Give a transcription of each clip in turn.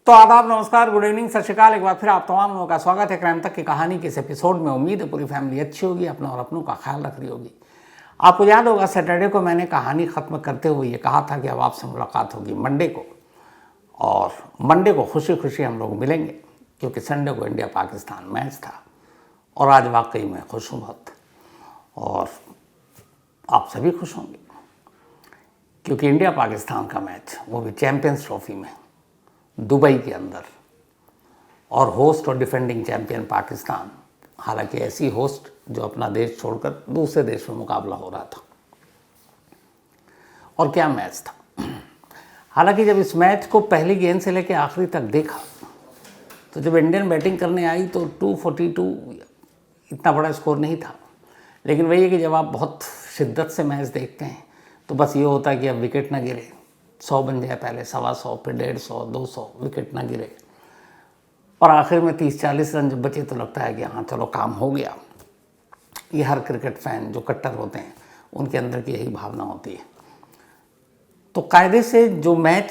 तो आदाब, नमस्कार, गुड इवनिंग, सत श्रीकाल। एक बार फिर आप तमाम लोगों का स्वागत है क्राइम तक की कहानी के इस एपिसोड में। उम्मीद है पूरी फैमिली अच्छी होगी, अपना और अपनों का ख्याल रख रही होगी। आपको याद होगा सैटरडे को मैंने कहानी ख़त्म करते हुए ये कहा था कि अब आपसे मुलाकात होगी मंडे को, और मंडे को खुशी खुशी हम लोग मिलेंगे क्योंकि संडे को इंडिया पाकिस्तान मैच था। और आज वाकई मैं खुश हूँ बहुत, और आप सभी खुश होंगे क्योंकि इंडिया पाकिस्तान का मैच, वो भी चैम्पियंस ट्रॉफी में, दुबई के अंदर, और होस्ट और डिफेंडिंग चैंपियन पाकिस्तान, हालांकि ऐसी होस्ट जो अपना देश छोड़कर दूसरे देश में मुकाबला हो रहा था। और क्या मैच था। हालांकि जब इस मैच को पहली गेंद से लेकर आखिरी तक देखा तो जब इंडियन बैटिंग करने आई तो 242 इतना बड़ा स्कोर नहीं था। लेकिन वही है कि जब आप बहुत शिद्दत से मैच देखते हैं तो बस ये होता है कि अब विकेट ना गिरे, 100 बन जाए, पहले 125, फिर 150, 200 विकेट ना गिरे, और आखिर में 30-40 रन जब बचे तो लगता है कि हाँ चलो काम हो गया। ये हर क्रिकेट फैन जो कट्टर होते हैं उनके अंदर की यही भावना होती है। तो कायदे से जो मैच,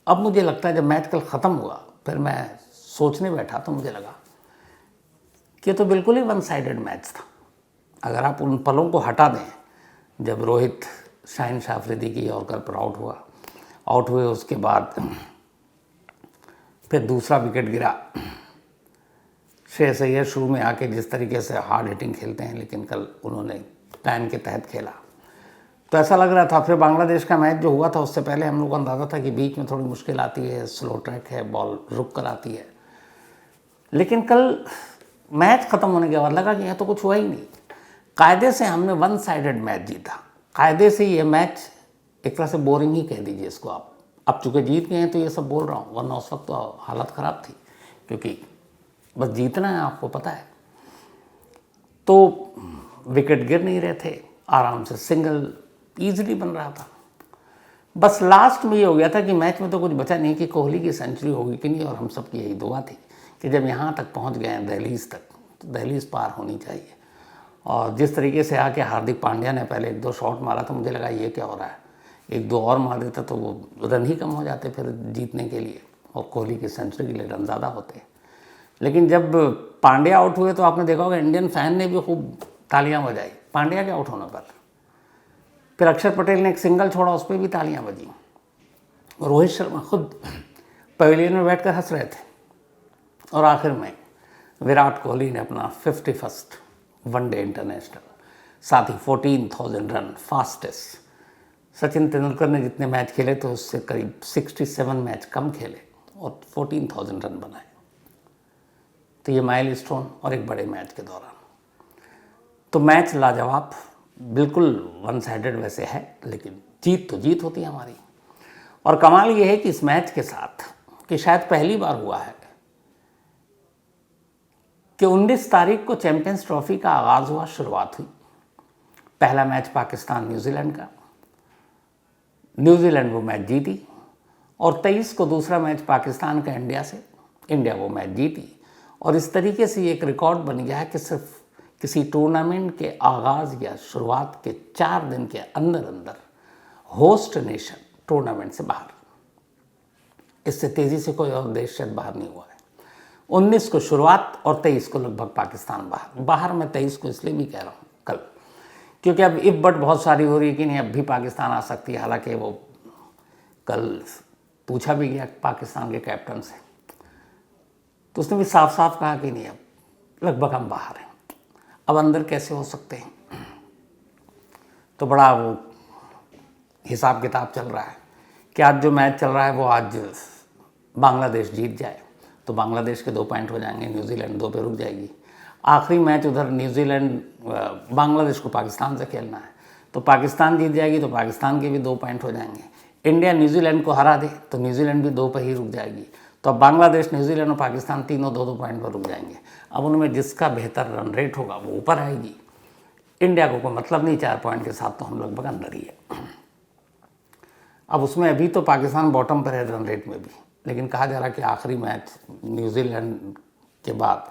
अब मुझे लगता है जब मैच कल ख़त्म हुआ फिर मैं सोचने बैठा तो मुझे लगा कि तो बिल्कुल ही वन साइडेड मैच था। अगर आप उन पलों को हटा दें जब रोहित शाहिन शाह अफरीदी की यॉर्कर पर आउट हुए, उसके बाद फिर दूसरा विकेट गिरा। श्रेयस अय्यर शुरू में आके जिस तरीके से हार्ड हिटिंग खेलते हैं, लेकिन कल उन्होंने प्लान के तहत खेला तो ऐसा लग रहा था। फिर बांग्लादेश का मैच जो हुआ था उससे पहले हम लोग को अंदाज़ा था कि बीच में थोड़ी मुश्किल आती है, स्लो ट्रैक है, बॉल रुक कर आती है। लेकिन कल मैच ख़त्म होने के बाद लगा कि यह तो कुछ हुआ ही नहीं। कायदे से हमने वन साइडेड मैच जीता। कायदे से ये मैच एक तरह से बोरिंग ही कह दीजिए इसको आप। अब चूँकि जीत गए हैं तो ये सब बोल रहा हूँ, वरना उस वक्त तो हालत ख़राब थी क्योंकि बस जीतना है, आपको पता है। तो विकेट गिर नहीं रहे थे, आराम से सिंगल ईजिली बन रहा था। बस लास्ट में ये हो गया था कि मैच में तो कुछ बचा नहीं कि कोहली की सेंचुरी होगी कि नहीं, और हम सब की यही दुआ थी कि जब यहाँ तक पहुँच गए हैं दहलीज तक तो दहलीज पार होनी चाहिए। और जिस तरीके से आके हार्दिक पांड्या ने पहले 1-2 शॉट मारा तो मुझे लगा ये क्या हो रहा है, 1-2 और मार देता तो वो रन ही कम हो जाते फिर जीतने के लिए, और कोहली की सेंचुरी के लिए रन ज़्यादा होते। लेकिन जब पांड्या आउट हुए तो आपने देखा होगा इंडियन फैन ने भी खूब तालियां बजाई पांड्या के आउट होने पर। फिर अक्षर पटेल ने एक सिंगल छोड़ा, उस पर भी तालियां बजी। रोहित शर्मा खुद पवेलियन में बैठकर हंस रहे थे। और आखिर में विराट कोहली ने अपना 51st वनडे इंटरनेशनल, साथ ही 14,000 रन, फास्टेस्ट। सचिन तेंदुलकर ने जितने मैच खेले तो उससे करीब 67 मैच कम खेले और 14,000 रन बनाए। तो ये माइलस्टोन और एक बड़े मैच के दौरान तो मैच लाजवाब, बिल्कुल वन साइडेड वैसे है, लेकिन जीत तो जीत होती है हमारी। और कमाल ये है कि इस मैच के साथ कि शायद पहली बार हुआ है कि 19 तारीख को चैंपियंस ट्रॉफी का आगाज़ हुआ, शुरुआत हुई। पहला मैच पाकिस्तान न्यूजीलैंड का, न्यूजीलैंड वो मैच जीती, और 23 को दूसरा मैच पाकिस्तान का इंडिया से, इंडिया वो मैच जीती। और इस तरीके से ये एक रिकॉर्ड बन गया है कि सिर्फ किसी टूर्नामेंट के आगाज़ या शुरुआत के 4 दिन के अंदर अंदर होस्ट नेशन टूर्नामेंट से बाहर, इससे तेज़ी से कोई और देश शायद बाहर नहीं हुआ है। 19 को शुरुआत और 23 को लगभग पाकिस्तान बाहर। मैं 23 को इसलिए भी कह रहा हूँ कल, क्योंकि अब इफ बट बहुत सारी हो रही है कि नहीं अब भी पाकिस्तान आ सकती है। हालांकि वो कल पूछा भी गया पाकिस्तान के कैप्टन से तो उसने भी साफ साफ कहा कि नहीं अब लगभग हम बाहर हैं, अब अंदर कैसे हो सकते हैं। तो बड़ा वो हिसाब किताब चल रहा है कि आज जो मैच चल रहा है वो आज बांग्लादेश जीत जाए तो बांग्लादेश के 2 पॉइंट हो जाएंगे, न्यूजीलैंड 2 पे रुक जाएगी। आखिरी मैच उधर न्यूजीलैंड, बांग्लादेश को पाकिस्तान से खेलना है तो पाकिस्तान जीत जाएगी तो पाकिस्तान के भी 2 पॉइंट हो जाएंगे। इंडिया न्यूजीलैंड को हरा दे तो न्यूजीलैंड भी 2 पर ही रुक जाएगी। तो अब बांग्लादेश, न्यूजीलैंड और पाकिस्तान तीनों 2-2 पॉइंट पर रुक जाएंगे। अब उनमें जिसका बेहतर रन रेट होगा वो ऊपर आएगी। इंडिया को कोई मतलब नहीं 4 पॉइंट के साथ, तो हम लगभग अंदर ही है। अब उसमें अभी तो पाकिस्तान बॉटम पर है रन रेट में भी, लेकिन कहा जा रहा है कि आखिरी मैच न्यूजीलैंड के बाद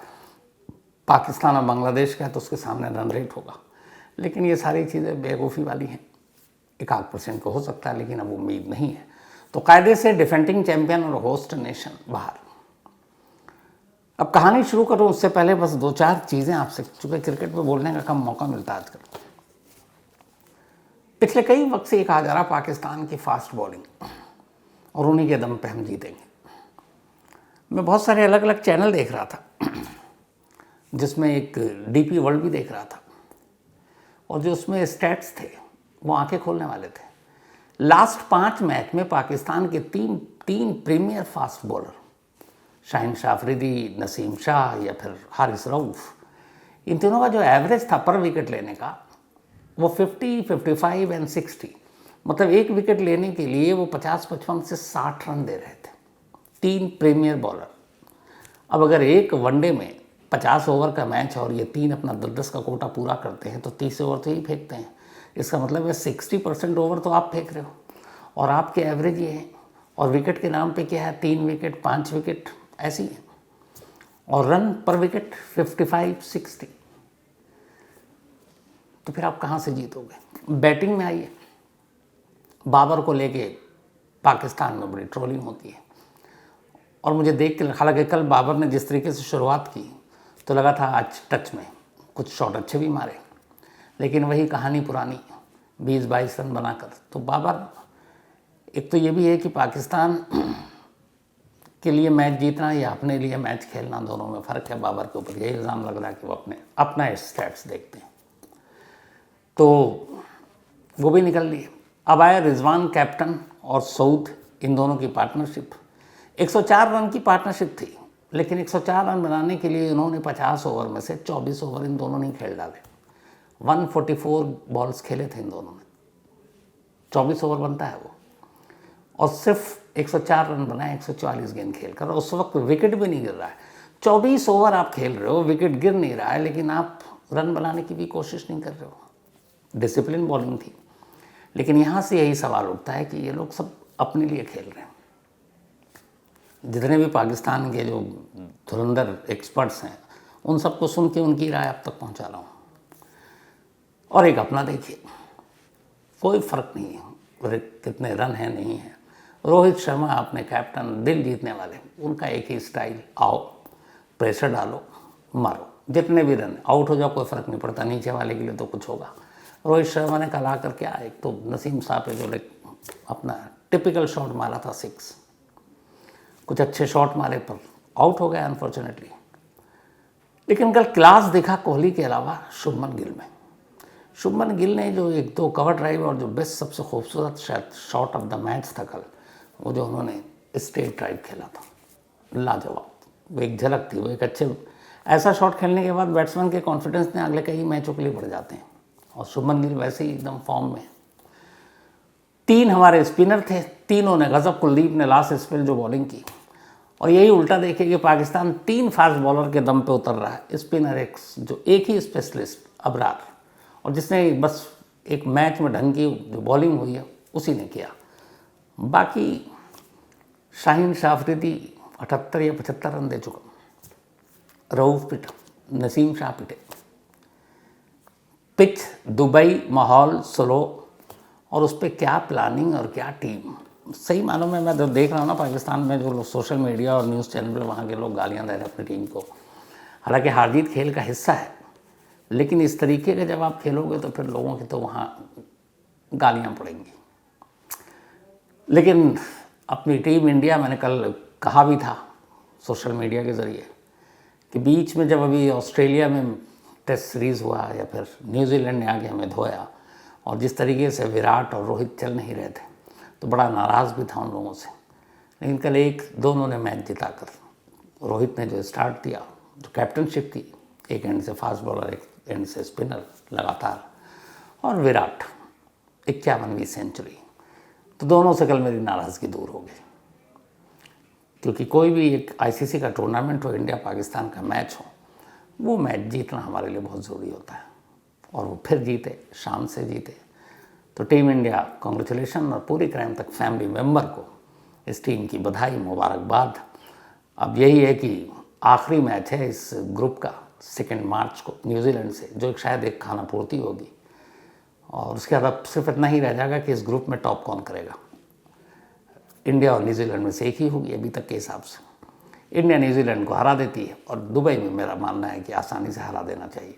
पाकिस्तान और बांग्लादेश का है तो उसके सामने रन रेट होगा। लेकिन ये सारी चीज़ें बेवकूफ़ी वाली हैं। 1-8% को हो सकता है, लेकिन अब उम्मीद नहीं है। तो कायदे से डिफेंडिंग चैंपियन और होस्ट नेशन बाहर। अब कहानी शुरू करूं उससे पहले बस 2-4 चीज़ें आपसे, चूँकि क्रिकेट में बोलने का कम मौका मिलता है आजकल। पिछले कई वक्त से ये कहा जा रहा पाकिस्तान की फास्ट बॉलिंग और उन्हीं के दम पे हम जीतेंगे। मैं बहुत सारे अलग अलग चैनल देख रहा था, जिसमें एक डीपी वर्ल्ड भी देख रहा था, और जो उसमें स्टैट्स थे वो आंखें खोलने वाले थे। लास्ट 5 मैच में पाकिस्तान के तीन premier fast bowler, Shaheen Shah Afridi, Naseem Shah या फिर हारिस रऊफ, इन तीनों का जो एवरेज था पर विकेट लेने का वो 50, 55 एंड 60, मतलब एक विकेट लेने के लिए वो 50-55 से 60 रन दे रहे थे। 3 प्रीमियर बॉलर। अब अगर एक वनडे में 50 ओवर का मैच और ये 3 अपना 10-10 का कोटा पूरा करते हैं तो 30 ओवर तो ही फेंकते हैं। इसका मतलब है 60% ओवर तो आप फेंक रहे हो, और आपके एवरेज ये है, और विकेट के नाम पे क्या है, 3 विकेट 5 विकेट ऐसी है, और रन पर विकेट 55-60। तो फिर आप कहाँ से जीतोगे? बैटिंग में आइए, बाबर को लेके पाकिस्तान में बड़ी ट्रोलिंग होती है, और मुझे देख के, हालांकि कल बाबर ने जिस तरीके से शुरुआत की तो लगा था आज टच में कुछ शॉट अच्छे भी मारे, लेकिन वही कहानी पुरानी, 20-22 रन बनाकर। तो बाबर, एक तो ये भी है कि पाकिस्तान के लिए मैच जीतना या अपने लिए मैच खेलना, दोनों में फ़र्क है। बाबर के ऊपर यही इल्ज़ाम लग रहा है कि वो अपना स्टैट्स देखते हैं, तो वो भी निकल लिए। अब आया रिजवान कैप्टन और सऊद, इन दोनों की पार्टनरशिप। 104 रन की पार्टनरशिप थी, लेकिन 104 रन बनाने के लिए इन्होंने 50 ओवर में से 24 ओवर इन दोनों ने खेल डाले। 144 बॉल्स खेले थे इन दोनों ने, 24 ओवर बनता है वो, और सिर्फ 104 रन बनाए 144 गेंद खेलकर। उस वक्त विकेट भी नहीं गिर रहा है। 24 ओवर आप खेल रहे हो, विकेट गिर नहीं रहा है, लेकिन आप रन बनाने की भी कोशिश नहीं कर रहे हो। डिसिप्लिन बॉलिंग थी। लेकिन यहाँ से यही सवाल उठता है कि ये लोग सब अपने लिए खेल रहे हैं। जितने भी पाकिस्तान के जो धुरंधर एक्सपर्ट्स हैं, उन सबको सुन के उनकी राय अब तक पहुँचा रहा हूँ। और एक अपना देखिए, कोई फ़र्क नहीं है कितने रन हैं नहीं है। रोहित शर्मा अपने कैप्टन, दिल जीतने वाले, उनका एक ही स्टाइल, आओ प्रेशर डालो, मारो, जितने भी रन, आउट हो जाओ कोई फ़र्क नहीं पड़ता, नीचे वाले के लिए तो कुछ होगा। रोहित शर्मा ने कल आकर क्या, एक तो नसीम शाह पे जो अपना टिपिकल शॉट मारा था 6, कुछ अच्छे शॉट मारे पर आउट हो गया अनफॉर्चुनेटली। लेकिन कल क्लास दिखा कोहली के अलावा शुभमन गिल में। शुभमन गिल ने जो 1-2 कवर ड्राइव और जो बेस्ट सबसे खूबसूरत शायद शॉट ऑफ द मैच था कल, वो जो उन्होंने स्ट्रेट ड्राइव खेला था, लाजवाब। वो एक झलक थी, वो एक अच्छे, ऐसा शॉट खेलने के बाद बैट्समैन के कॉन्फिडेंस ने अगले कई मैचों के लिए बढ़ जाते हैं, और शुभमन गिल वैसे ही एकदम फॉर्म में। 3 हमारे स्पिनर थे, तीनों ने गजब, कुलदीप ने लास्ट स्पेल जो बॉलिंग की, और यही उल्टा देखिए कि पाकिस्तान 3 फास्ट बॉलर के दम पे उतर रहा है। स्पिनर जो एक ही स्पेशलिस्ट अबरार, और जिसने बस एक मैच में ढंग की जो बॉलिंग हुई है उसी ने किया। बाकी शाहीन शाह अफरीदी 78 या 75 रन दे चुका, रऊफ पिटा, नसीम शाह पिटे। पिच दुबई, माहौल स्लो, और उस पर क्या प्लानिंग और क्या टीम। सही मानों में मैं देख रहा हूँ ना, पाकिस्तान में जो लोग सोशल मीडिया और न्यूज़ चैनल पर वहाँ के लोग गालियाँ दे रहे हैं अपनी टीम को। हालांकि हार जीत खेल का हिस्सा है, लेकिन इस तरीके का जब आप खेलोगे तो फिर लोगों की तो वहाँ गालियाँ पड़ेंगी। लेकिन अपनी टीम इंडिया, मैंने कल कहा भी था सोशल मीडिया के ज़रिए कि बीच में जब अभी ऑस्ट्रेलिया में टेस्ट सीरीज़ हुआ या फिर न्यूजीलैंड ने आगे हमें धोया, और जिस तरीके से विराट और रोहित चल नहीं रहे थे, तो बड़ा नाराज़ भी था उन लोगों से। लेकिन कल 1-2 ने मैच जिताकर, रोहित ने जो स्टार्ट दिया, जो कैप्टनशिप की, एक एंड से फास्ट बॉलर, एक एंड से स्पिनर लगातार, और विराट 51वीं सेंचुरी, तो दोनों से कल मेरी नाराज़गी दूर हो गई। क्योंकि कोई भी एक आईसीसी का टूर्नामेंट हो, इंडिया पाकिस्तान का मैच हो, वो मैच जीतना हमारे लिए बहुत ज़रूरी होता है, और वो फिर जीते, शान से जीते। तो टीम इंडिया कॉन्ग्रेचुलेशन, और पूरी क्राइम तक फैमिली मेम्बर को इस टीम की बधाई, मुबारकबाद। अब यही है कि आखिरी मैच है इस ग्रुप का 2 मार्च को न्यूजीलैंड से, जो शायद एक खाना पूर्ति होगी, और उसके बाद अब सिर्फ इतना ही रह जाएगा कि इस ग्रुप में टॉप कौन करेगा। इंडिया और न्यूजीलैंड में से एक ही होगी अभी तक के हिसाब से। इंडिया न्यूजीलैंड को हरा देती है और दुबई में मेरा मानना है कि आसानी से हरा देना चाहिए,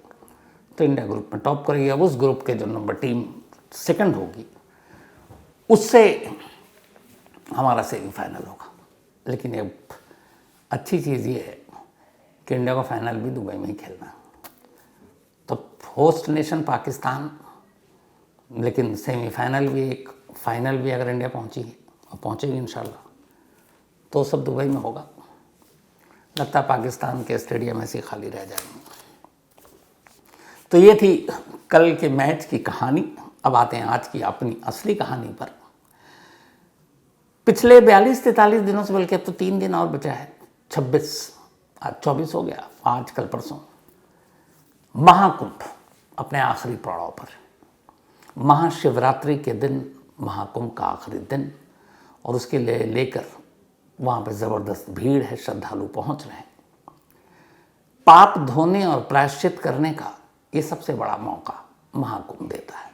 तो इंडिया ग्रुप में टॉप करेगी। अब उस ग्रुप के जो नंबर टीम सेकंड होगी उससे हमारा सेमीफाइनल होगा। लेकिन ये अच्छी चीज़ ये है कि इंडिया को फाइनल भी दुबई में ही खेलना है, तो होस्ट नेशन पाकिस्तान, लेकिन सेमीफाइनल भी एक फाइनल भी अगर इंडिया पहुंची है और पहुंचेगी इंशाल्लाह तो सब दुबई में होगा। लगता है पाकिस्तान के स्टेडियम ऐसे खाली रह जाएंगे। तो ये थी कल के मैच की कहानी। अब आते हैं आज की अपनी असली कहानी पर। पिछले 42-43 दिनों से, बल्कि अब तो 3 दिन और बचा है, 26 आज 24 हो गया, आज कल परसों महाकुंभ अपने आखिरी पड़ाव पर। महाशिवरात्रि के दिन महाकुंभ का आखिरी दिन, और उसके लेकर वहाँ पे ज़बरदस्त भीड़ है, श्रद्धालु पहुँच रहे हैं। पाप धोने और प्रायश्चित करने का ये सबसे बड़ा मौका महाकुंभ देता है।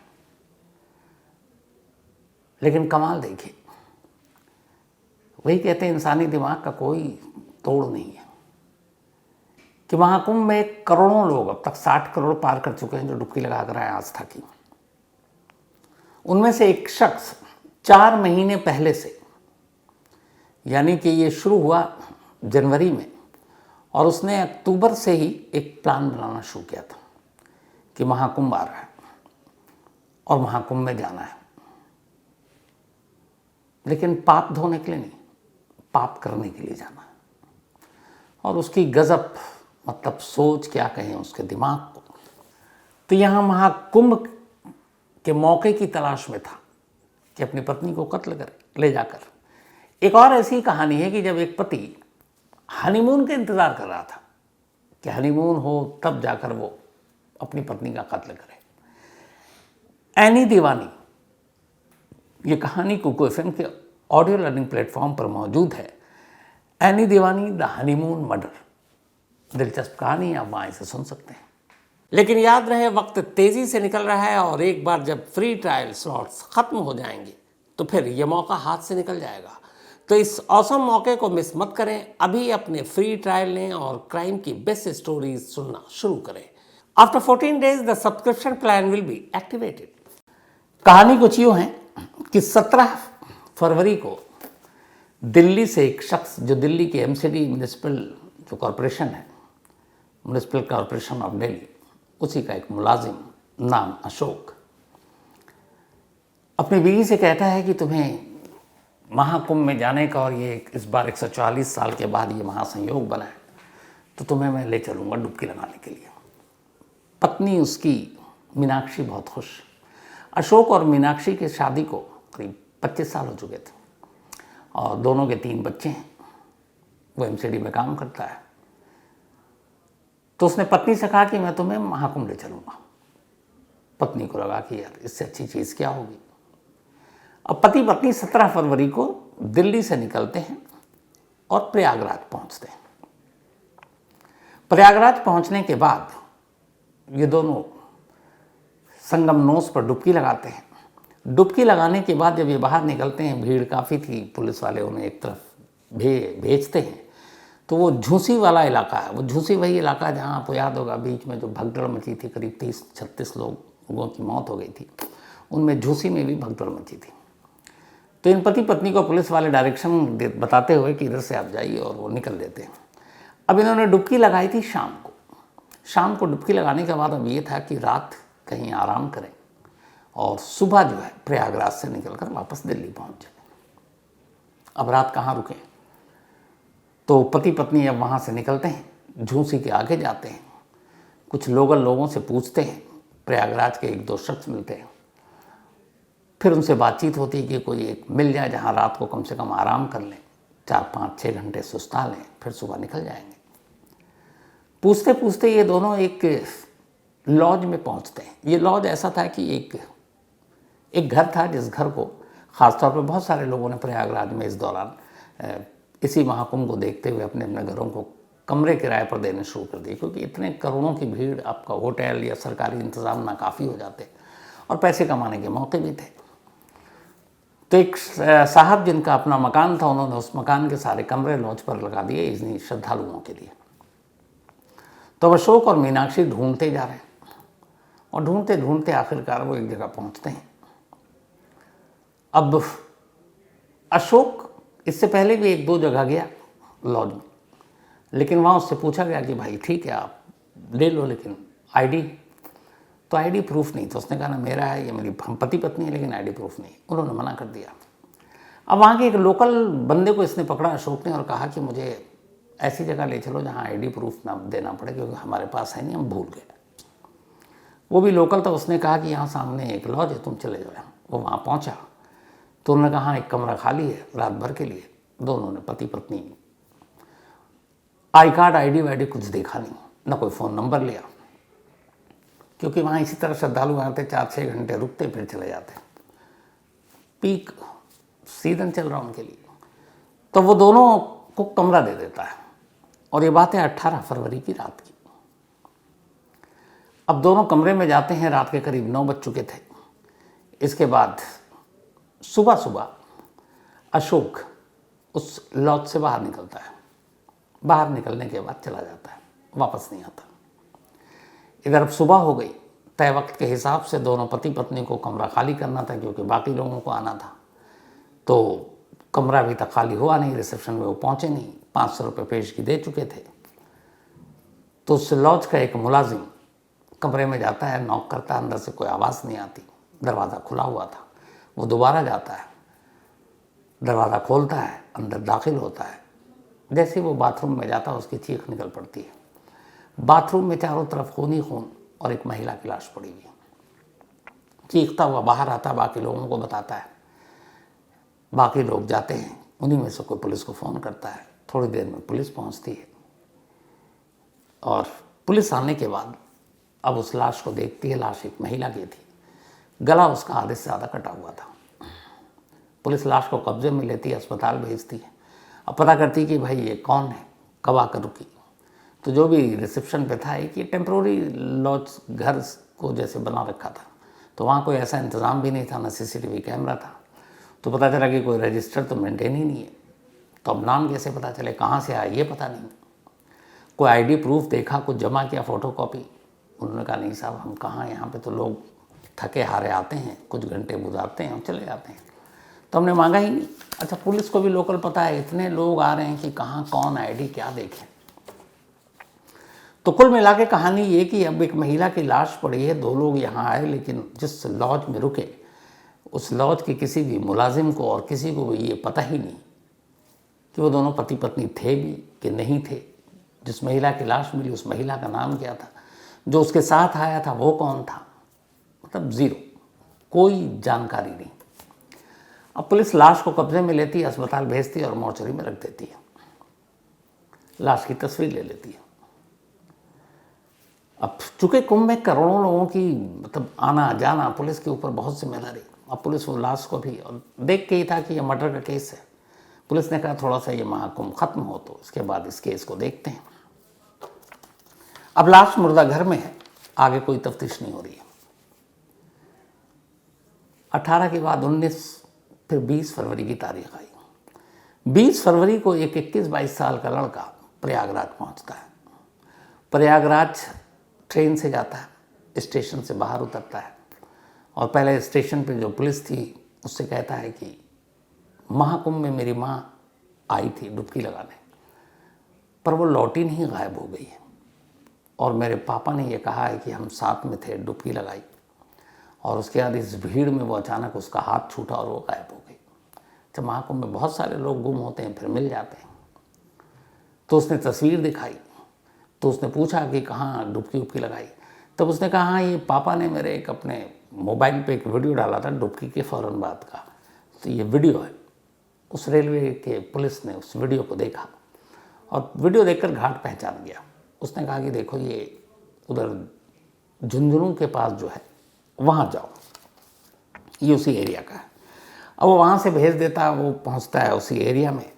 लेकिन कमाल देखिए, वही कहते हैं इंसानी दिमाग का कोई तोड़ नहीं है कि महाकुंभ में करोड़ों लोग, अब तक 60 करोड़ पार कर चुके हैं जो डुबकी लगा कर आए आस्था की। उनमें से एक शख्स 4 महीने पहले से, यानी कि ये शुरू हुआ जनवरी में, और उसने अक्टूबर से ही एक प्लान बनाना शुरू किया था कि महाकुंभ आ रहा है और महाकुंभ में जाना है। लेकिन पाप धोने के लिए नहीं, पाप करने के लिए जाना है। और उसकी गजब, मतलब सोच क्या कहें उसके दिमाग को। तो यहाँ महाकुंभ के मौके की तलाश में था कि अपनी पत्नी को कत्ल कर ले जाकर। एक और ऐसी कहानी है कि जब एक पति हनीमून का इंतज़ार कर रहा था कि हनीमून हो तब जाकर वो अपनी पत्नी का कत्ल करे। एनी दीवानी, ये कहानी कुकू एफएम के ऑडियो लर्निंग प्लेटफॉर्म पर मौजूद है। Any Deewani the honeymoon murder, दिलचस्प कहानी, आप वहाँ इसे सुन सकते हैं। लेकिन याद रहे, वक्त तेज़ी से निकल रहा है और एक बार जब फ्री ट्रायल स्लॉट्स ख़त्म हो जाएंगे तो फिर ये मौका हाथ से निकल जाएगा। तो इस औसम मौके को मिस मत करें। अभी अपने फ्री ट्रायल लें और क्राइम की बेस्ट स्टोरीज सुनना शुरू करें। After 14 days the subscription plan will be activated. कहानी कुछ यूँ है कि 17 फरवरी को दिल्ली से एक शख्स, जो दिल्ली के एमसीडी म्यूनिसिपल जो कॉरपोरेशन है, म्यूनिसिपल कॉरपोरेशन ऑफ दिल्ली, उसी का एक मुलाजिम, नाम अशोक, अपनी बीवी से कहता है कि तुम्हें महाकुंभ में जाने का, और ये इस बार 140 साल के बाद ये महासंयोग बना है, तो तुम्हें मैं ले चलूँगा डुबकी लगाने के लिए। पत्नी उसकी मीनाक्षी बहुत खुश। अशोक और मीनाक्षी की शादी को करीब 25 साल हो चुके थे और दोनों के 3 बच्चे हैं। वो एमसीडी में काम करता है। तो उसने पत्नी से कहा कि मैं तुम्हें महाकुंभ ले चलूँगा। पत्नी को लगा कि यार इससे अच्छी चीज़ क्या होगी। अब पति पत्नी 17 फरवरी को दिल्ली से निकलते हैं और प्रयागराज पहुंचते हैं। प्रयागराज पहुंचने के बाद ये दोनों संगम नोस पर डुबकी लगाते हैं। डुबकी लगाने के बाद जब ये बाहर निकलते हैं, भीड़ काफ़ी थी, पुलिस वाले उन्हें एक तरफ भेजते हैं। तो वो झूसी वाला इलाका है, वो झूसी वही इलाका जहाँ आपको याद होगा बीच में जो भगदड़ मची थी, करीब 30-36 लोगों की मौत हो गई थी, उनमें झूसी में भी भगदड़ मची थी। तो इन पति पत्नी को पुलिस वाले डायरेक्शन बताते हुए कि इधर से आप जाइए, और वो निकल देते हैं। अब इन्होंने डुबकी लगाई थी शाम को डुबकी लगाने के बाद अब ये था कि रात कहीं आराम करें और सुबह जो है प्रयागराज से निकलकर वापस दिल्ली पहुंच जाए। अब रात कहाँ रुकें, तो पति पत्नी अब वहाँ से निकलते हैं, झूसी के आगे जाते हैं, कुछ लोकल लोगों से पूछते हैं, प्रयागराज के 1-2 शख्स मिलते हैं, फिर उनसे बातचीत होती है कि कोई एक मिल जाए जहाँ रात को कम से कम आराम कर लें, 4-5-6 घंटे सुस्ता लें, फिर सुबह निकल जाएंगे। पूछते पूछते ये दोनों एक लॉज में पहुँचते हैं। ये लॉज ऐसा था कि एक घर था जिस घर को ख़ासतौर पर बहुत सारे लोगों ने प्रयागराज में इस दौरान इसी महाकुंभ को देखते हुए अपने अपने घरों को कमरे किराए पर देने शुरू कर दिए, क्योंकि इतने करोड़ों की भीड़, आपका होटल या सरकारी इंतज़ाम नाकाफ़ी हो जाते और पैसे कमाने के मौके भी थे। तो एक साहब जिनका अपना मकान था, उन्होंने उस मकान के सारे कमरे लॉज पर लगा दिए इन्हीं श्रद्धालुओं के लिए। तो अब अशोक और मीनाक्षी ढूंढते जा रहे हैं और ढूंढते ढूंढते आखिरकार वो एक जगह पहुंचते हैं। अब अशोक इससे पहले भी एक दो जगह गया लॉज में, लेकिन वहाँ उससे पूछा गया कि भाई ठीक है आप ले लो, लेकिन आईडी, तो आईडी प्रूफ नहीं। तो उसने कहा ना मेरा है, ये मेरी पति पत्नी है, लेकिन आईडी प्रूफ नहीं। उन्होंने मना कर दिया। अब वहाँ के एक लोकल बंदे को इसने पकड़ा अशोक ने और कहा कि मुझे ऐसी जगह ले चलो जहाँ आईडी प्रूफ ना देना पड़े, क्योंकि हमारे पास है नहीं, हम भूल गए। वो भी लोकल था, उसने कहा कि यहाँ सामने एक लॉज है, तुम चले जाओ। वो वहाँ पहुँचा तो उन्होंने कहा एक कमरा खाली है रात भर के लिए। दोनों ने पति पत्नी आई कार्ड आईडी वाईडी कुछ देखा नहीं, ना कोई फ़ोन नंबर लिया, क्योंकि वहाँ इसी तरह श्रद्धालु आते 4-6 घंटे रुकते फिर चले जाते, पीक सीजन चल रहा उनके लिए। तो वो दोनों को कमरा दे देता है और ये बात है 18 फरवरी की रात की। अब दोनों कमरे में जाते हैं, रात के करीब 9 बज चुके थे। इसके बाद सुबह सुबह अशोक उस लॉज से बाहर निकलता है। बाहर निकलने के बाद चला जाता है, वापस नहीं आता। इधर अब सुबह हो गई, तय वक्त के हिसाब से दोनों पति पत्नी को कमरा खाली करना था, क्योंकि बाकी लोगों को आना था। तो कमरा अभी तक खाली हुआ नहीं, रिसेप्शन में वो पहुँचे नहीं, 500 रुपये पेशगी दे चुके थे। तो उस लॉज का एक मुलाजिम कमरे में जाता है, नॉक करता है, अंदर से कोई आवाज़ नहीं आती, दरवाज़ा खुला हुआ था। वो दोबारा जाता है, दरवाज़ा खोलता है, अंदर दाखिल होता है। जैसे वो बाथरूम में जाता है उसकी चीख निकल पड़ती है। बाथरूम में चारों तरफ खून ही खून और एक महिला की लाश पड़ी हुई। चीखता हुआ बाहर आता, बाकी लोगों को बताता है। बाकी लोग जाते हैं, उन्हीं में से कोई पुलिस को फ़ोन करता है। थोड़ी देर में पुलिस पहुंचती है और पुलिस आने के बाद अब उस लाश को देखती है। लाश एक महिला की थी, गला उसका आधे से ज़्यादा कटा हुआ था। पुलिस लाश को कब्जे में लेती है, अस्पताल भेजती है। अब पता करती कि भाई ये कौन है, कब आकर रुकी। तो जो भी रिसेप्शन पे था, एक ये टेम्प्रोरी लॉज घर को जैसे बना रखा था, तो वहाँ कोई ऐसा इंतज़ाम भी नहीं था, ना CCTV कैमरा था। तो पता चला कि कोई रजिस्टर तो मेंटेन ही नहीं है। तो अब नाम कैसे पता चले, कहाँ से आया ये पता नहीं। कोई आईडी प्रूफ देखा, कुछ जमा किया फ़ोटोकॉपी। उन्होंने कहा नहीं साहब, हम कहाँ, यहाँ पे तो लोग थके हारे आते हैं, कुछ घंटे गुजारते हैं और चले जाते हैं। तो हमने मांगा ही नहीं। अच्छा, पुलिस को भी लोकल पता है, इतने लोग आ रहे हैं कि कहाँ कौन आईडी क्या देखें। तो कुल मिला के कहानी ये कि अब एक महिला की लाश पड़ी है, 2 लोग यहाँ आए, लेकिन जिस लॉज में रुके उस लॉज के किसी भी मुलाजिम को और किसी को भी ये पता ही नहीं कि वो दोनों पति पत्नी थे भी कि नहीं थे। जिस महिला की लाश मिली उस महिला का नाम क्या था, जो उसके साथ आया था वो कौन था, मतलब ज़ीरो, कोई जानकारी नहीं। अब पुलिस लाश को कब्जे में लेती है, अस्पताल भेजती है और मोर्चरी में रख देती है। लाश की तस्वीर ले लेती है। अब चूँकि कुंभ में करोड़ों लोगों की मतलब आना जाना, पुलिस के ऊपर बहुत जिम्मेदारी। अब पुलिस वो लाश को भी और देख के ही था कि ये मर्डर का केस है। पुलिस ने कहा थोड़ा सा ये महाकुंभ खत्म हो तो इसके बाद इस केस को देखते हैं। अब लाश मुर्दा घर में है, आगे कोई तफ्तीश नहीं हो रही है। 18 के बाद 19, फिर 20 फरवरी की तारीख आई। 20 फरवरी को एक 21-22 साल का लड़का प्रयागराज पहुंचता है। प्रयागराज ट्रेन से जाता है, स्टेशन से बाहर उतरता है और पहले स्टेशन पे जो पुलिस थी उससे कहता है कि महाकुंभ में मेरी माँ आई थी डुबकी लगाने, पर वो लौटी नहीं, गायब हो गई है। और मेरे पापा ने ये कहा है कि हम साथ में थे, डुबकी लगाई और उसके बाद इस भीड़ में वो अचानक उसका हाथ छूटा और वो गायब हो गई। जब महाकुंभ में बहुत सारे लोग गुम होते हैं, फिर मिल जाते हैं। तो उसने तस्वीर दिखाई, तो उसने पूछा कि कहाँ डुबकी उबकी लगाई। तब उसने कहा हाँ, ये पापा ने मेरे एक अपने मोबाइल पे एक वीडियो डाला था डुबकी के फ़ौरन बाद का, तो ये वीडियो है। उस रेलवे के पुलिस ने उस वीडियो को देखा और वीडियो देखकर घाट पहचान गया। उसने कहा कि देखो ये उधर झुंझुनू के पास जो है वहाँ जाओ, ये उसी एरिया का है। अब वो वहाँ से भेज देता है, वो पहुँचता है उसी एरिया में।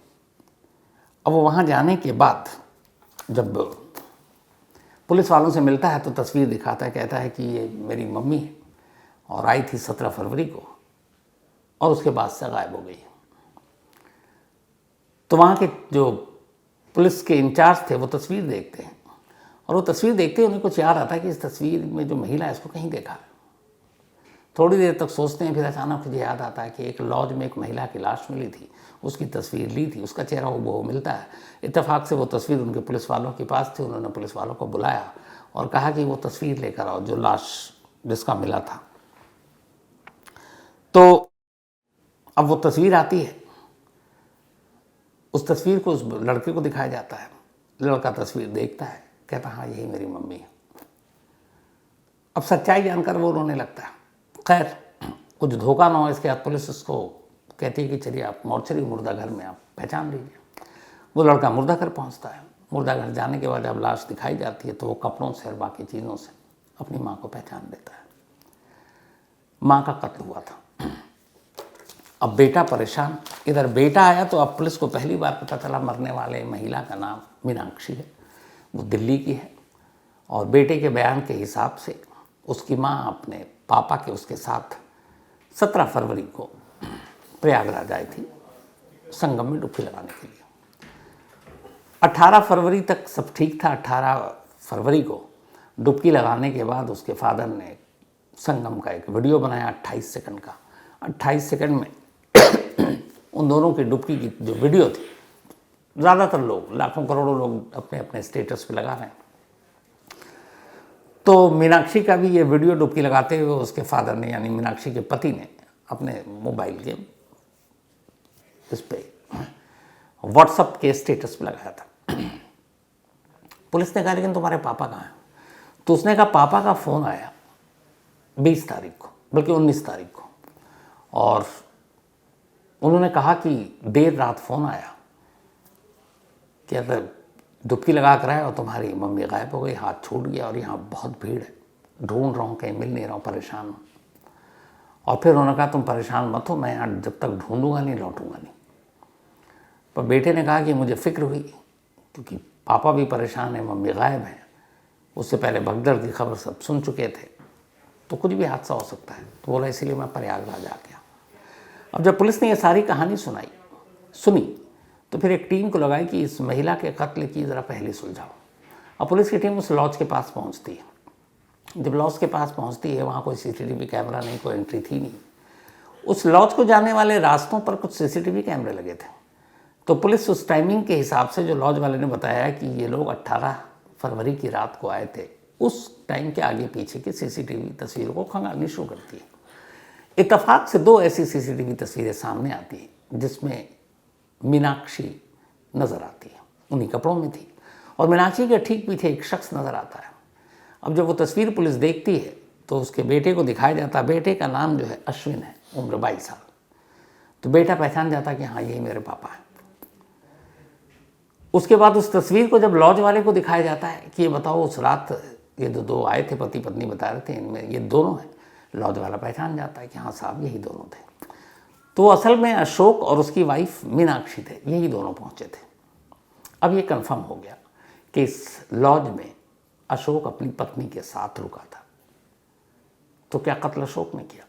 अब वो वहाँ जाने के बाद जब पुलिस वालों से मिलता है तो तस्वीर दिखाता है, कहता है कि ये मेरी मम्मी है और आई थी 17 फरवरी को और उसके बाद से गायब हो गई। तो वहाँ के जो पुलिस के इंचार्ज थे वो तस्वीर देखते हैं, और वो तस्वीर देखते ही उन्हें कुछ याद आता है कि इस तस्वीर में जो महिला है इसको कहीं देखा है। थोड़ी देर तक सोचते हैं, फिर अचानक मुझे याद आता है कि एक लॉज में एक महिला की लाश मिली थी, उसकी तस्वीर ली थी, उसका चेहरा वो मिलता है। इत्तेफाक से वो तस्वीर उनके पुलिस वालों के पास थी। उन्होंने पुलिस वालों को बुलाया और कहा कि वो तस्वीर लेकर आओ जो लाश जिसका मिला था। तो अब वो तस्वीर आती है, उस तस्वीर को उस लड़के को दिखाया जाता है। लड़का तस्वीर देखता है, कहता हाँ यही मेरी मम्मी है। अब सच्चाई जानकर वो रोने लगता है। खैर कुछ धोखा ना हो इसके बाद पुलिस उसको कहती है कि चलिए आप मोर्चरी मुर्दा घर में आप पहचान लीजिए। वो लड़का मुर्दा घर पहुंचता है। मुर्दा घर जाने के बाद जब लाश दिखाई जाती है तो वो कपड़ों से और बाकी चीज़ों से अपनी माँ को पहचान लेता है। माँ का कत्ल हुआ था। अब बेटा परेशान। इधर बेटा आया तो अब पुलिस को पहली बार पता चला मरने वाले महिला का नाम मीनाक्षी है, वो दिल्ली की है। और बेटे के बयान के हिसाब से उसकी माँ अपने पापा के उसके साथ 17 फरवरी को प्रयागराज आई थी संगम में डुबकी लगाने के लिए। 18 फरवरी तक सब ठीक था। 18 फरवरी को डुबकी लगाने के बाद उसके फादर ने संगम का एक वीडियो बनाया 28 सेकंड का। 28 सेकंड में उन दोनों की डुबकी की जो वीडियो थी, ज़्यादातर लोग, लाखों करोड़ों लोग अपने अपने स्टेटस पे लगा रहे हैं। तो मीनाक्षी का भी ये वीडियो डुबकी लगाते हुए उसके फादर ने, यानी मीनाक्षी के पति ने, अपने मोबाइल के इस पे व्हाट्सएप के स्टेटस पे लगाया था। पुलिस ने कहा लेकिन तुम्हारे पापा कहाँ हैं? तो उसने कहा पापा का फ़ोन आया 20 तारीख को, बल्कि 19 तारीख को, और उन्होंने कहा कि देर रात फ़ोन आया कि अगर डुबकी लगा कर आए और तुम्हारी मम्मी गायब हो गई, हाथ छूट गया और यहाँ बहुत भीड़ है, ढूंढ रहा हूँ, कहीं मिल नहीं रहा हूँ, परेशान हूँ। और फिर उन्होंने कहा तुम परेशान मत हो, मैं यहाँ जब तक ढूंढूंगा नहीं लौटूंगा नहीं। पर बेटे ने कहा कि मुझे फ़िक्र हुई क्योंकि पापा भी परेशान है, मम्मी गायब है, उससे पहले भगदड़ की खबर सब सुन चुके थे, तो कुछ भी हादसा हो सकता है। तो बोला इसीलिए मैं प्रयागराज आ गया। अब जब पुलिस ने ये सारी कहानी सुनी तो फिर एक टीम को लगाई कि इस महिला के कत्ल की ज़रा पहले सुलझाओ। अब पुलिस की टीम उस लॉज के पास पहुंचती है। जब लॉज के पास पहुंचती है, वहाँ कोई सीसीटीवी कैमरा नहीं, कोई एंट्री थी नहीं। उस लॉज को जाने वाले रास्तों पर कुछ सीसीटीवी कैमरे लगे थे। तो पुलिस उस टाइमिंग के हिसाब से, जो लॉज वाले ने बताया कि ये लोग 18 फरवरी की रात को आए थे, उस टाइम के आगे पीछे की सीसीटीवी तस्वीरों को खंगालनी शुरू करती है। इत्तेफाक से 2 ऐसी सीसीटीवी तस्वीरें सामने आती हैं जिसमें मीनाक्षी नज़र आती है, उन्हीं कपड़ों में थी, और मीनाक्षी के ठीक पीछे एक शख्स नज़र आता है। अब जब वो तस्वीर पुलिस देखती है तो उसके बेटे को दिखाया जाता है। बेटे का नाम जो है अश्विन है, उम्र 22 साल। तो बेटा पहचान जाता है कि हाँ यही मेरे पापा हैं। उसके बाद उस तस्वीर को जब लॉज वाले को दिखाया जाता है कि ये बताओ उस रात ये जो 2 आए थे, पति पत्नी बता रहे थे, इनमें ये दोनों हैं। लॉज वाला पहचान जाता है कि हाँ साहब यही दोनों थे। तो असल में अशोक और उसकी वाइफ मीनाक्षी थे, यही दोनों पहुंचे थे। अब ये कंफर्म हो गया कि इस लॉज में अशोक अपनी पत्नी के साथ रुका था। तो क्या कत्ल अशोक ने किया?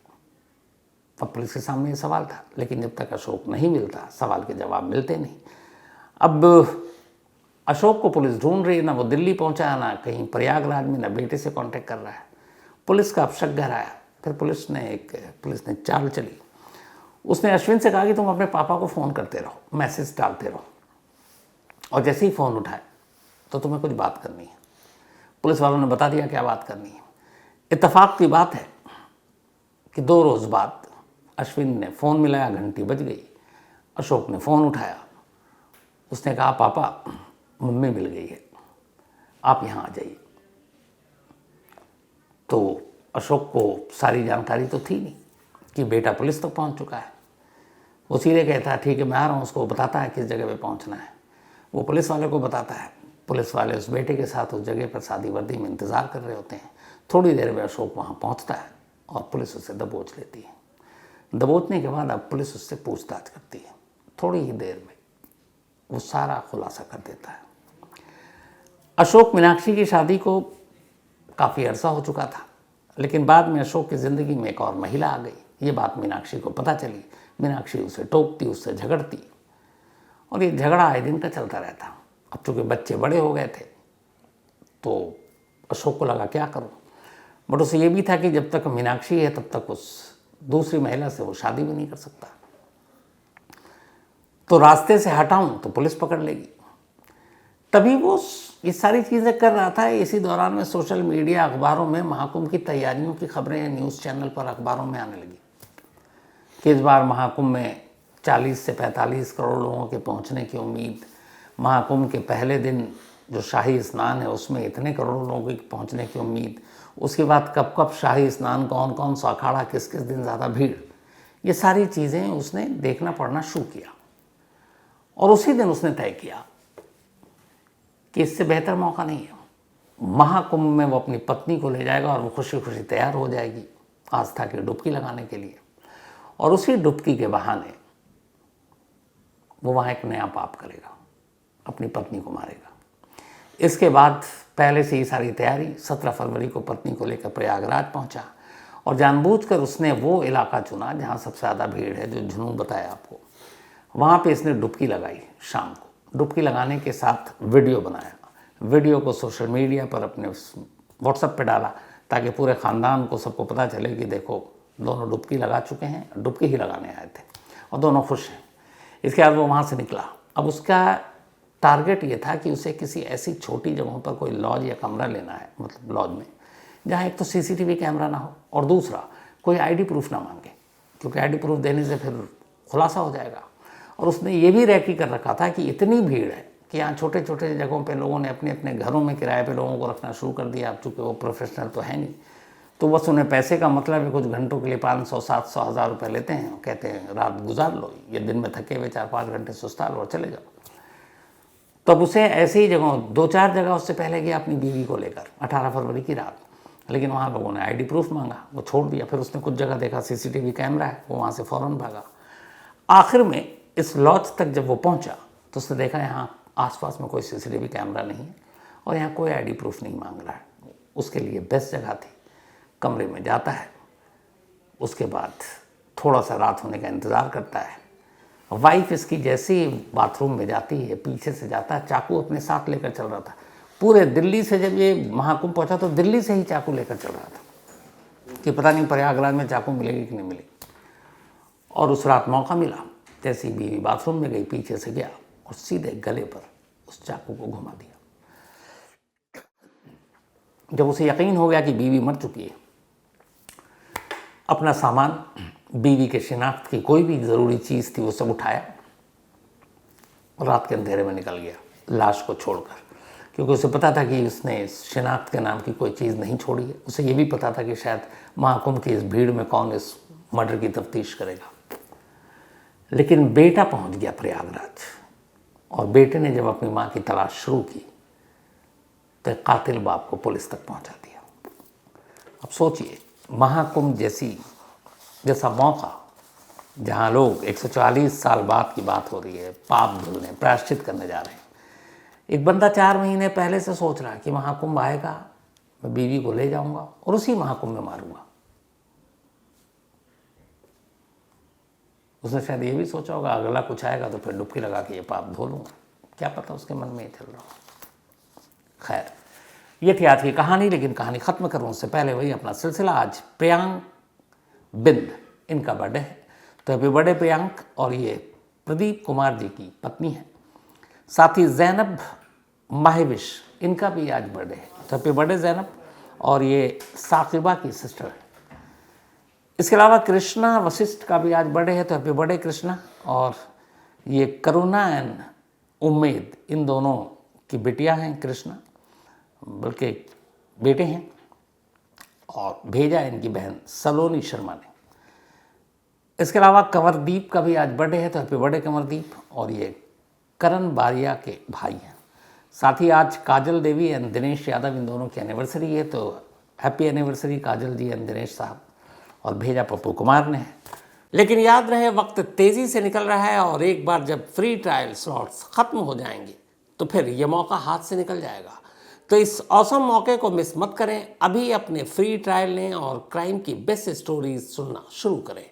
अब पुलिस के सामने ये सवाल था, लेकिन जब तक अशोक नहीं मिलता सवाल के जवाब मिलते नहीं। अब अशोक को पुलिस ढूंढ रही है, ना वो दिल्ली पहुंचा, ना कहीं प्रयागराज में, ना बेटे से कांटेक्ट कर रहा है। पुलिस का अब शक गहराया। फिर पुलिस ने चाल चली। उसने अश्विन से कहा कि तुम अपने पापा को फ़ोन करते रहो, मैसेज डालते रहो, और जैसे ही फ़ोन उठाए तो तुम्हें कुछ बात करनी है। पुलिस वालों ने बता दिया क्या बात करनी है। इत्तेफाक की बात है कि 2 रोज़ बाद अश्विन ने फ़ोन मिलाया, घंटी बज गई, अशोक ने फ़ोन उठाया। उसने कहा पापा मम्मी मिल गई है, आप यहाँ आ जाइए। तो अशोक को सारी जानकारी तो थी नहीं कि बेटा पुलिस तक पहुंच चुका है। वो सीधे कहता है ठीक है मैं आ रहा हूँ, उसको बताता है किस जगह पे पहुंचना है। वो पुलिस वाले को बताता है। पुलिस वाले उस बेटे के साथ उस जगह पर सादी वर्दी में इंतज़ार कर रहे होते हैं। थोड़ी देर में अशोक वहाँ पहुँचता है और पुलिस उससे दबोच लेती है। दबोचने के बाद अब पुलिस उससे पूछताछ करती है। थोड़ी ही देर में वो सारा खुलासा कर देता है। अशोक मीनाक्षी की शादी को काफ़ी अरसा हो चुका था, लेकिन बाद में अशोक की ज़िंदगी में एक और महिला आ गई। ये बात मीनाक्षी को पता चली। मीनाक्षी उसे टोकती, उससे झगड़ती, और ये झगड़ा आए दिन का चलता रहता। अब चूँकि बच्चे बड़े हो गए थे तो अशोक को लगा क्या करूं, बट उसे ये भी था कि जब तक मीनाक्षी है तब तक उस दूसरी महिला से वो शादी भी नहीं कर सकता, तो रास्ते से हटाऊं तो पुलिस पकड़ लेगी। तभी वो ये सारी चीज़ें कर रहा था। इसी दौरान में सोशल मीडिया, अखबारों में महाकुंभ की तैयारियों की खबरें न्यूज़ चैनल पर, अखबारों में आने लगी कि इस बार महाकुंभ में 40 से 45 करोड़ लोगों के पहुंचने की उम्मीद, महाकुंभ के पहले दिन जो शाही स्नान है उसमें इतने करोड़ लोगों के पहुंचने की उम्मीद, उसके बाद कब कब शाही स्नान, कौन कौन सा अखाड़ा, किस किस दिन ज़्यादा भीड़, ये सारी चीज़ें उसने देखना पढ़ना शुरू किया। और उसी दिन उसने तय किया कि इससे बेहतर मौका नहीं है, महाकुंभ में वो अपनी पत्नी को ले जाएगा और वो खुशी खुशी तैयार हो जाएगी आस्था की डुबकी लगाने के लिए, और उसी डुबकी के बहाने वो वहाँ एक नया पाप करेगा, अपनी पत्नी को मारेगा। इसके बाद पहले से ही सारी तैयारी, 17 फरवरी को पत्नी को लेकर प्रयागराज पहुंचा और जानबूझकर उसने वो इलाका चुना जहां सबसे ज़्यादा भीड़ है, जो जुनून बताया आपको, वहाँ पे इसने डुबकी लगाई। शाम को डुबकी लगाने के साथ वीडियो बनाया, वीडियो को सोशल मीडिया पर अपने व्हाट्सएप पे डाला ताकि पूरे ख़ानदान को, सबको पता चले कि देखो दोनों डुबकी लगा चुके हैं, डुबकी ही लगाने आए थे और दोनों खुश हैं। इसके बाद वो वहाँ से निकला। अब उसका टारगेट ये था कि उसे किसी ऐसी छोटी जगहों पर कोई लॉज या कमरा लेना है, मतलब लॉज में जहाँ एक तो सीसीटीवी कैमरा ना हो और दूसरा कोई आईडी प्रूफ ना मांगे, क्योंकि आईडी प्रूफ देने से फिर खुलासा हो जाएगा। और उसने ये भी रेकी कर रखा था कि इतनी भीड़ है कि यहाँ छोटे छोटे जगहों पे लोगों ने अपने अपने घरों में किराए पे लोगों को रखना शुरू कर दिया। अब चूँकि वो प्रोफेशनल तो है नहीं, तो बस उन्हें पैसे का मतलब है, कुछ घंटों के लिए 500, 700, 1000 रुपये लेते हैं, कहते हैं रात गुजार लो, ये दिन में थके हुए 4-5 घंटे सुस्ता लो और चले जाओ। तब उसे ऐसे ही जगहों 2-4 जगह उससे पहले गया अपनी बीवी को लेकर 18 फरवरी की रात, लेकिन वहाँ लोगों ने आईडी प्रूफ मांगा, वो छोड़ दिया। फिर उसने कुछ जगह देखा सीसीटीवी कैमरा है, वो वहाँ से फ़ौरन भागा। आखिर में इस लॉज तक जब वो पहुँचा तो उसने देखा यहाँ आसपास में कोई सीसीटीवी कैमरा नहीं है और यहाँ कोई आईडी प्रूफ नहीं मांग रहा है। उसके लिए बेस्ट जगह थी, कमरे में जाता है, उसके बाद थोड़ा सा रात होने का इंतज़ार करता है। वाइफ इसकी जैसे ही बाथरूम में जाती है, पीछे से जाता है, चाकू अपने साथ लेकर चल रहा था। पूरे दिल्ली से जब ये महाकुंभ पहुंचा तो दिल्ली से ही चाकू लेकर चल रहा था कि पता नहीं प्रयागराज में चाकू मिलेगी कि नहीं मिलेगी। और उस रात मौका मिला, जैसे ही बीवी बाथरूम में गई, पीछे से गया और सीधे गले पर उस चाकू को घुमा दिया। जब उसे यकीन हो गया कि बीवी मर चुकी है, अपना सामान, बीवी के शिनाख्त की कोई भी ज़रूरी चीज़ थी, वो सब उठाया और रात के अंधेरे में निकल गया लाश को छोड़कर, क्योंकि उसे पता था कि उसने शिनाख्त के नाम की कोई चीज़ नहीं छोड़ी है। उसे ये भी पता था कि शायद महाकुंभ की इस भीड़ में कौन इस मर्डर की तफ्तीश करेगा। लेकिन बेटा पहुंच गया प्रयागराज और बेटे ने जब अपनी माँ की तलाश शुरू की तो कातिल बाप को पुलिस तक पहुंचा दिया। अब सोचिए, महाकुंभ जैसा मौका, जहाँ लोग 140 साल बाद की बात हो रही है, पाप धुलने, प्रायश्चित करने जा रहे हैं, एक बंदा 4 महीने पहले से सोच रहा है कि महाकुंभ आएगा, मैं बीवी को ले जाऊंगा और उसी महाकुंभ में मारूंगा। उसने शायद ये भी सोचा होगा अगला कुछ आएगा तो फिर डुबकी लगा के ये पाप धो लूँगा, क्या पता उसके मन में ये चल रहा हो। खैर, ये थी आज की कहानी, लेकिन कहानी ख़त्म करूँ उससे पहले वही अपना सिलसिला। आज प्रियांक बिंद, इनका बर्थडे है, तो हैप्पी बर्थडे प्रियांक। और ये प्रदीप कुमार जी की पत्नी है। साथ ही जैनब माहिविश, इनका भी आज बर्थडे है, तो हैप्पी बर्थडे जैनब। और ये साकिबा की सिस्टर है। इसके अलावा कृष्णा वशिष्ठ का भी आज बर्थडे है, तो हैप्पी बर्थडे कृष्णा। और ये करुणा एंड उम्मीद, इन दोनों की बेटियां हैं कृष्णा, बल्कि बेटे हैं। और भेजा इनकी बहन सलोनी शर्मा ने। इसके अलावा कंवरदीप का भी आज बर्थडे है, तो हैप्पी बर्थडे कंवरदीप। और ये करण बारिया के भाई हैं। साथ ही आज काजल देवी एंड दिनेश यादव, इन दोनों की एनिवर्सरी है, तो happy anniversary Kajal ji and Dinesh साहब। और भेजा पप्पू कुमार ने। लेकिन याद रहे, वक्त तेज़ी से निकल रहा है और एक बार जब फ्री ट्रायल स्लॉट्स ख़त्म हो जाएंगे तो फिर ये मौका हाथ से निकल जाएगा। तो इस औसम मौके को मिस मत करें। अभी अपने फ्री ट्रायल लें और क्राइम की बेस्ट स्टोरीज सुनना शुरू करें।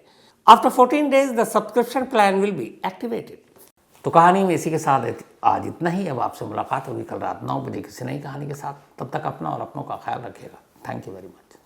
After 14 days the subscription plan will be activated. तो कहानी में इसी के साथ आज इतना ही। अब आपसे मुलाकात होगी कल रात 9 बजे किसी नई कहानी के साथ। तब तक अपना और अपनों का ख्याल रखिएगा। Thank you very much.